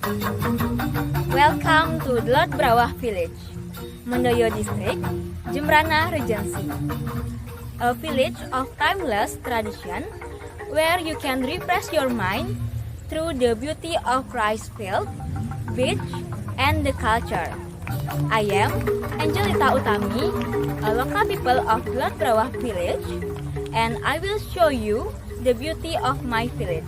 Welcome to Lord Brawah Village, Mondoyo District, Jembrana Regency. A village of timeless tradition where you can refresh your mind through the beauty of rice field, beach, and the culture. I am Angelita Utami, a local people of Lord Brawah Village, and I will show you the beauty of my village.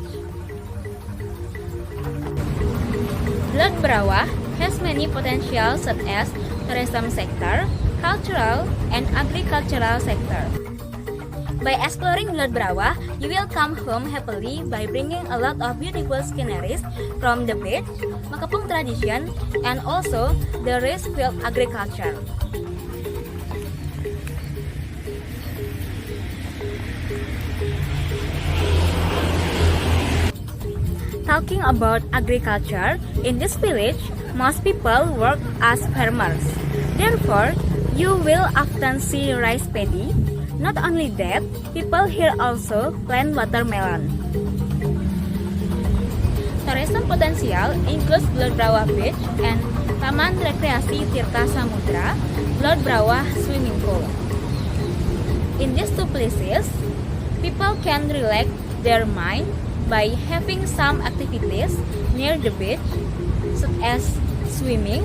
Lord Brawah has many potentials such as tourism sector, cultural, and agricultural sector. By exploring Lord Brawah, you will come home happily by bringing a lot of beautiful sceneries from the beach, Makapung tradition, and also the rice field agriculture. Talking about agriculture, in this village, most people work as farmers. Therefore, you will often see rice paddy. Not only that, people here also plant watermelon. Tourism potential includes Lord Brawah Beach and Taman Rekreasi Tirta Samudra, Lord Brawah Swimming Pool. In these two places, people can relax their mind by having some activities near the beach, such as swimming,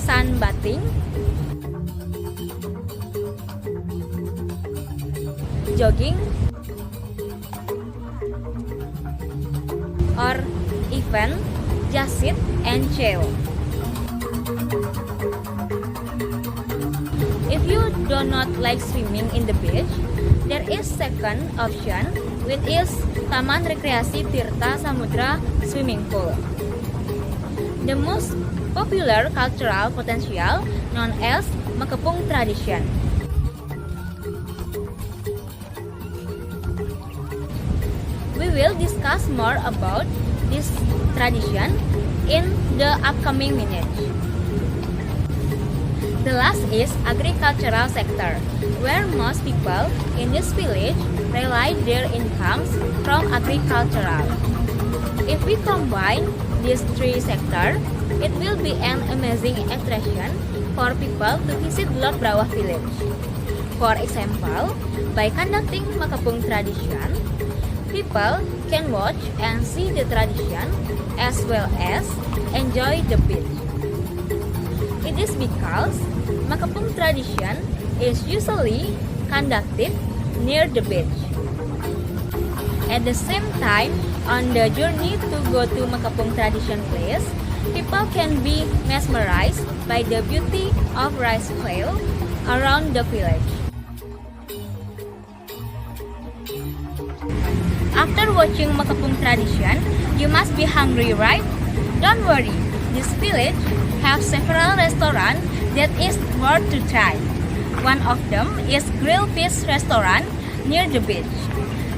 sunbathing, jogging, or even just sit and chill. If you do not like swimming in the beach, there is second option, which is Taman Rekreasi Tirta Samudra Swimming Pool. The most popular cultural potential known as Makapung tradition. We will discuss more about this tradition in the upcoming minutes. The last is agricultural sector, where most people in this village rely their incomes from agricultural. If we combine these three sectors, it will be an amazing attraction for people to visit Lord Brawah Village. For example, by conducting Makapung tradition, people can watch and see the tradition as well as enjoy the beach. It is because Makapung tradition is usually conducted near the beach. At the same time, on the journey to go to Makapung tradition place, people can be mesmerized by the beauty of rice field around the village. After watching Makapung tradition, you must be hungry, right? Don't worry, this village has several restaurants that is worth to try. One of them is Grill Fish Restaurant near the beach.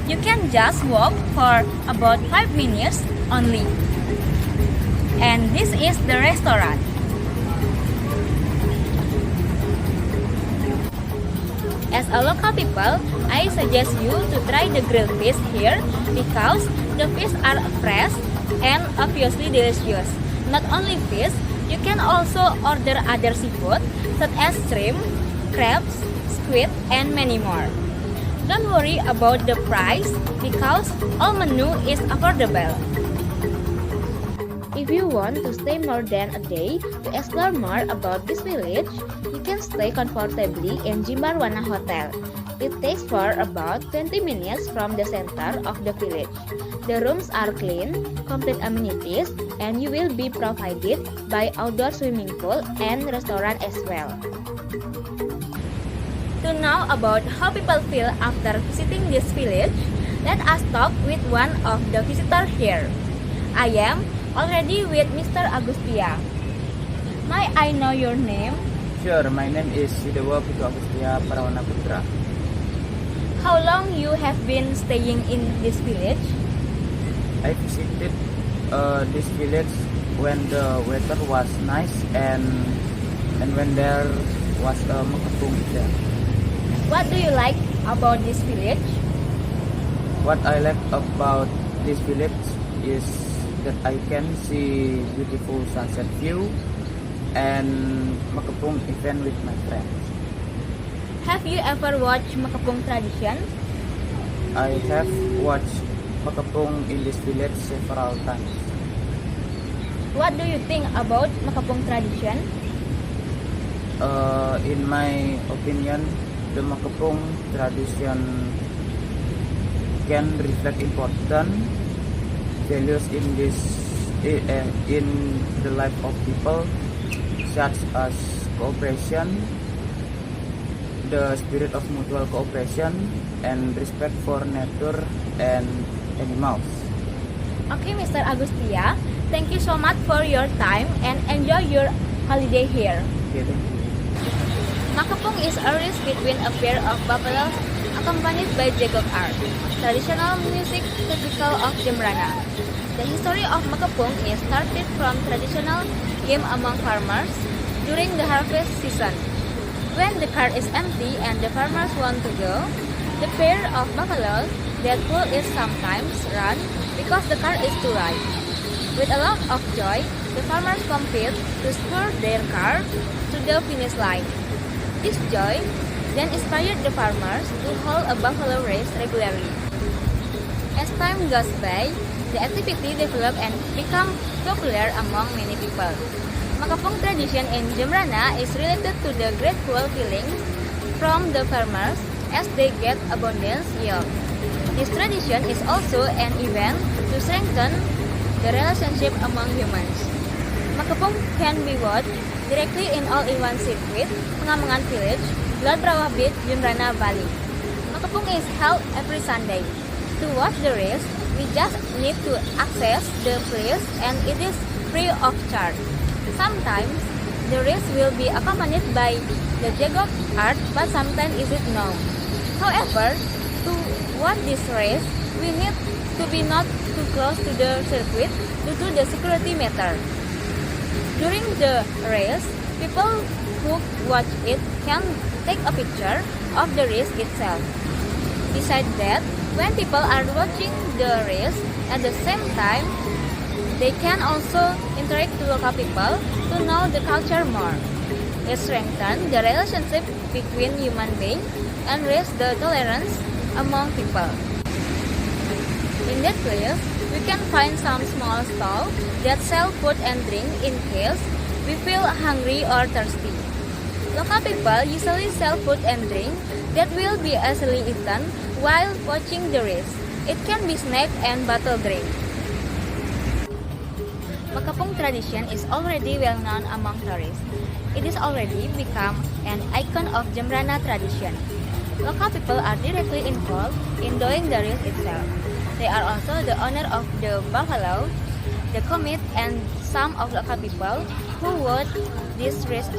You can just walk for about 5 minutes only. And this is the restaurant. As a local people, I suggest you to try the grilled fish here because the fish are fresh and obviously delicious. Not only fish, you can also order other seafood such as shrimp, crabs, squid, and many more. Don't worry about the price because all menu is affordable. If you want to stay more than a day to explore more about this village, you can stay comfortably in Jimbarwana Hotel. It takes for about 20 minutes from the center of the village. The rooms are clean, complete amenities, and you will be provided by outdoor swimming pool and restaurant as well. To know about how people feel after visiting this village, let us talk with one of the visitors here. I am already with Mr. Agustia. May I know your name? Sure, my name is Sidewo Putu Agustia Parawana Putra. How long you have been staying in this village? I visited this village when the weather was nice and when there was a Makapung there. What do you like about this village? What I like about this village is that I can see beautiful sunset view and Makapung event with my friends. Have you ever watched Makapung tradition? I have watched Makapung in this village several times. What do you think about Makapung tradition? In my opinion, the Makapung tradition can reflect important values in the life of people, such as cooperation, the spirit of mutual cooperation, and respect for nature and animals. Okay, Mr. Agustia, thank you so much for your time and enjoy your holiday here. Okay, thank you. Makapung is a race between a pair of buffaloes accompanied by jegok art, traditional music typical of Jembrana. The history of Makapung is started from traditional game among farmers during the harvest season. When the cart is empty and the farmers want to go, the pair of buffaloes that pull is sometimes run because the cart is too light. With a lot of joy, the farmers compete to spur their cart to the finish line. This joy then inspired the farmers to hold a buffalo race regularly. As time goes by, the activity developed and become popular among many people. Makapung tradition in Jembrana is related to the grateful feeling from the farmers as they get abundance yield. This tradition is also an event to strengthen the relationship among humans. Makapung can be watched directly in all-in-one circuit, Pengamangan Village, Laut Brawah Beach, Jembrana, Bali. Makapung is held every Sunday. To watch the race, we just need to access the place and it is free of charge. Sometimes, the race will be accompanied by the jegok art, but sometimes it is not. However, to watch this race, we need to be not too close to the circuit due to the security matter. During the race, people who watch it can take a picture of the race itself. Besides that, when people are watching the race at the same time, they can also interact with local people to know the culture more. It strengthens the relationship between human beings and raise the tolerance among people. In that place, we can find some small stalls that sell food and drink in case we feel hungry or thirsty. Local people usually sell food and drink that will be easily eaten while watching the race. It can be snack and bottled drink. Makapung tradition is already well known among tourists. It is already become an icon of Jembrana tradition. Local people are directly involved in doing the race itself. They are also the owner of the buffalo, the commit, and some of local people who watch this race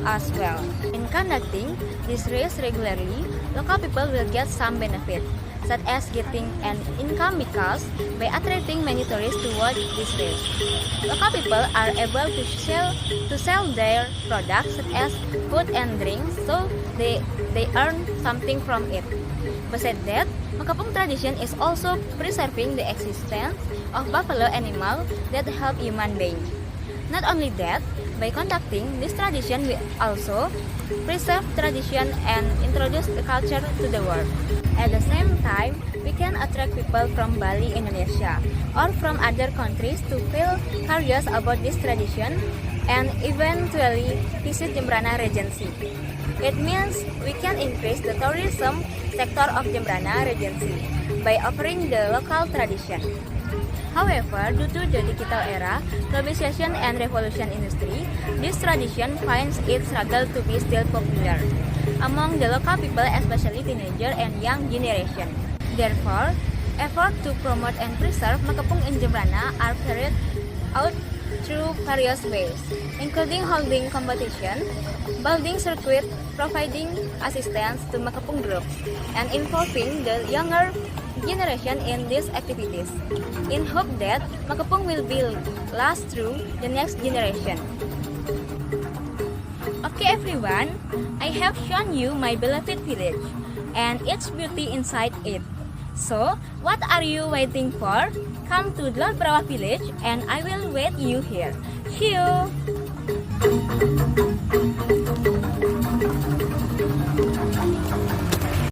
as well. In conducting this race regularly, local people will get some benefit, such as getting an income because by attracting many tourists to watch this race. Local people are able to sell their products such as food and drinks, so they earn something from it. Besides that, Makapung tradition is also preserving the existence of buffalo animal that help human beings. Not only that, by conducting this tradition, we also preserve tradition and introduce the culture to the world. At the same time, we can attract people from Bali, Indonesia, or from other countries to feel curious about this tradition and eventually visit Jembrana Regency. It means we can increase the tourism sector of Jembrana Regency by offering the local tradition. However, due to the digital era, globalization and revolution industry, this tradition finds its struggle to be still popular among the local people, especially teenager and young generation. Therefore, efforts to promote and preserve Makapung in Jembrana are carried out through various ways, including holding competition, building circuit, providing assistance to Makapung groups, and involving the younger generation in these activities, in hope that Makapung will be last through the next generation. Okay everyone, I have shown you my beloved village and its beauty inside it. So, what are you waiting for? Come to Lord Brawa village and I will wait you here. See you!